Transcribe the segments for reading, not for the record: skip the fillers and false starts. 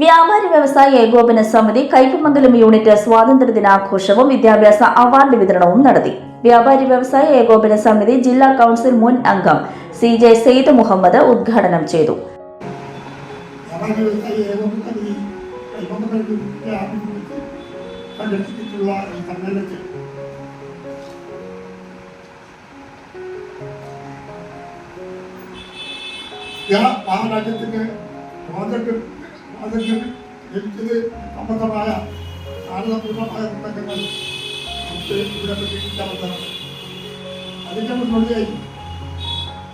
വ്യാപാരി വ്യവസായ ഏകോപന സമിതി കയ്പമംഗലം യൂണിറ്റ് സ്വാതന്ത്ര്യദിനാഘോഷവും വിദ്യാഭ്യാസ അവാർഡ് വിതരണവും നടത്തി. വ്യാപാരി വ്യവസായ ഏകോപന സമിതി ജില്ലാ കൌൺസിൽ മുൻ അംഗം CJ സെയ്ദ് മുഹമ്മദ് ഉദ്ഘാടനം ചെയ്തു. അബദ്ധമായ ആനന്ദപൂർണമായ പുസ്തകങ്ങൾ ഇവിടെ പറ്റിയിരിക്കാവുന്നതാണ്. അതിൻ്റെ മുന്നോടിയായി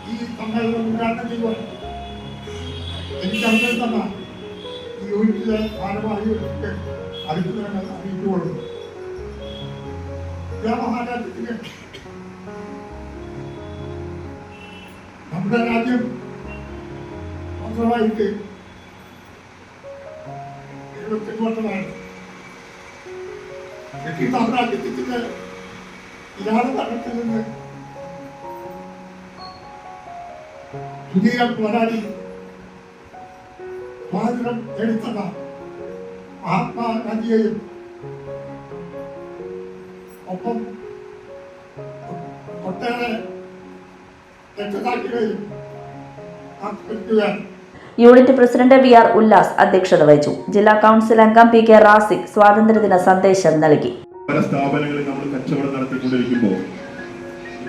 ഈ സമ്മേളനം ഉദ്ഘാടനം ചെയ്യുവാൻ എനിക്ക് അവസരം തന്ന ഈ യൂണിറ്റിലെ ഭാരവാഹികൾക്ക് അഭിനന്ദനങ്ങൾ അറിയിച്ചുകൊള്ളുന്നു. മഹാരാജ്യത്തിന് നമ്മുടെ രാജ്യം സ്വന്തമായിട്ട് 70 വർഷമായി ബ്രിട്ടീഷ് സാമ്രാജ്യത്തിന്റെ ഇരാള ഭരണത്തിൽ നിന്ന് ഇന്ത്യയെ പോരാടി സ്വാതന്ത്ര്യം നേടിത്തന്ന മഹാത്മാഗാന്ധിയെയും ഒപ്പം ഒട്ടേറെ രക്തസാക്ഷികളെയും ആസ്മരിക്കുകയാണ്. യൂണിറ്റ് പ്രസിഡന്റ് VR ഉല്ലാസ് അധ്യക്ഷത വഹിച്ചു. ജില്ലാ കൌൺസിൽ അംഗം PK റാസിഖ് സ്വാതന്ത്ര്യദിന സന്ദേശം നൽകി. പല സ്ഥാപനങ്ങളിൽ നമ്മൾ കച്ചവടം നടത്തിക്കൊണ്ടിരിക്കുമ്പോൾ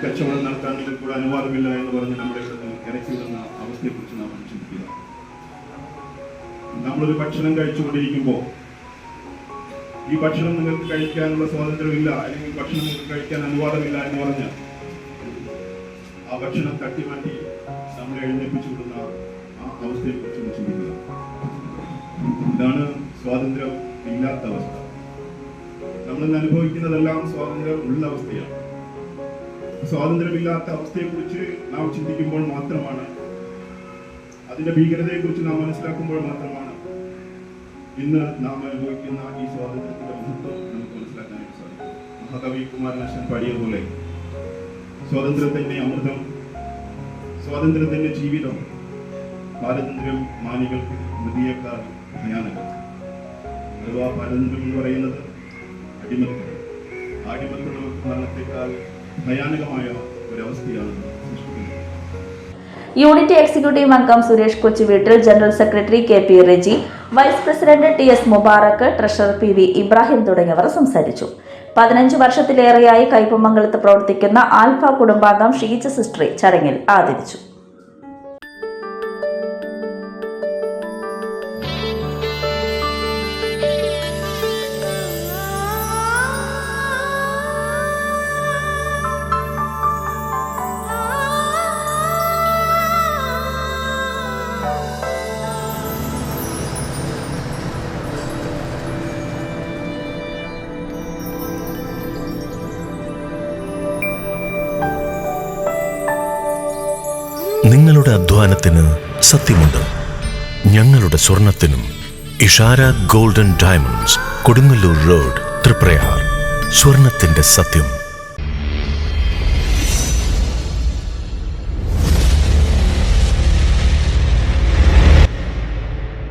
കച്ചവടം നടത്താൻ നിങ്ങൾക്ക് അനുവാദമില്ല എന്ന് പറഞ്ഞ് നമ്മുടെ ഇറക്കി വിടുന്ന അവസ്ഥയെക്കുറിച്ച് നാം ചിന്തിക്കുക. നമ്മളൊരു ഭക്ഷണം കഴിച്ചുകൊണ്ടിരിക്കുമ്പോൾ ഈ ഭക്ഷണം നിങ്ങൾക്ക് കഴിക്കാനുള്ള സ്വാതന്ത്ര്യമില്ല, അല്ലെങ്കിൽ ഭക്ഷണം നിങ്ങൾക്ക് കഴിക്കാൻ അനുവാദമില്ല എന്ന് പറഞ്ഞ് ആ ഭക്ഷണം തട്ടിമാറ്റി നമ്മളെ എഴുന്നേൽപ്പിച്ചു വിടുന്ന അവസ്ഥയെക്കുറിച്ച് ചിന്തിക്കുക. ഇതാണ് സ്വാതന്ത്ര്യം ഇല്ലാത്ത അവസ്ഥ. നമ്മളിന്ന് അനുഭവിക്കുന്നതെല്ലാം സ്വാതന്ത്ര്യം ഉള്ള അവസ്ഥയാണ്. സ്വാതന്ത്ര്യമില്ലാത്ത അവസ്ഥയെക്കുറിച്ച് നാം ചിന്തിക്കുമ്പോൾ മാത്രമാണ്, അതിന്റെ ഭീകരതയെക്കുറിച്ച് നാം മനസ്സിലാക്കുമ്പോൾ മാത്രമാണ് ഇന്ന് നാം അനുഭവിക്കുന്ന ഈ സ്വാതന്ത്ര്യത്തിന്റെ മഹത്വം നമുക്ക് മനസ്സിലാക്കാനായിട്ട് സാധിക്കും. മഹാകവി കുമാരനാശാൻ പാടിയതുപോലെ സ്വാതന്ത്ര്യത്തിന്റെ അമൃതം, സ്വാതന്ത്ര്യത്തിന്റെ ജീവിതം, പാരതന്ത്ര്യം മാനികൾക്ക് മൃതിയേക്കാൾ ഭയാനകം. അഥവാ പാരതന്ത്ര്യം എന്ന് പറയുന്നത് അടിമത്തം. അടിമത്തം നമുക്ക് മരണത്തെക്കാൾ ഭയാനകമായ ഒരവസ്ഥയാണ് സൃഷ്ടിക്കുന്നത്. യൂണിറ്റ് എക്സിക്യൂട്ടീവ് അംഗം Suresh Kochuveettil, general secretary KP Reji, vice president TS Mubarak, treasurer PV Ibrahim തുടങ്ങിയവർ സംസാരിച്ചു. 15 വർഷത്തിലേറെയായി കയ്പമംഗലത്ത് പ്രവർത്തിക്കുന്ന ആൽഫ കുടുംബാംഗം ഷീജ സിസ്റ്ററെ ചടങ്ങിൽ ആദരിച്ചു. നിങ്ങളുടെ അധ്വാനത്തിന് സത്യമുണ്ട്. ഞങ്ങളുടെ സ്വർണത്തിനും. Ishara golden diamonds, Kodungallur road, Triprayar. സ്വർണത്തിന്റെ സത്യം.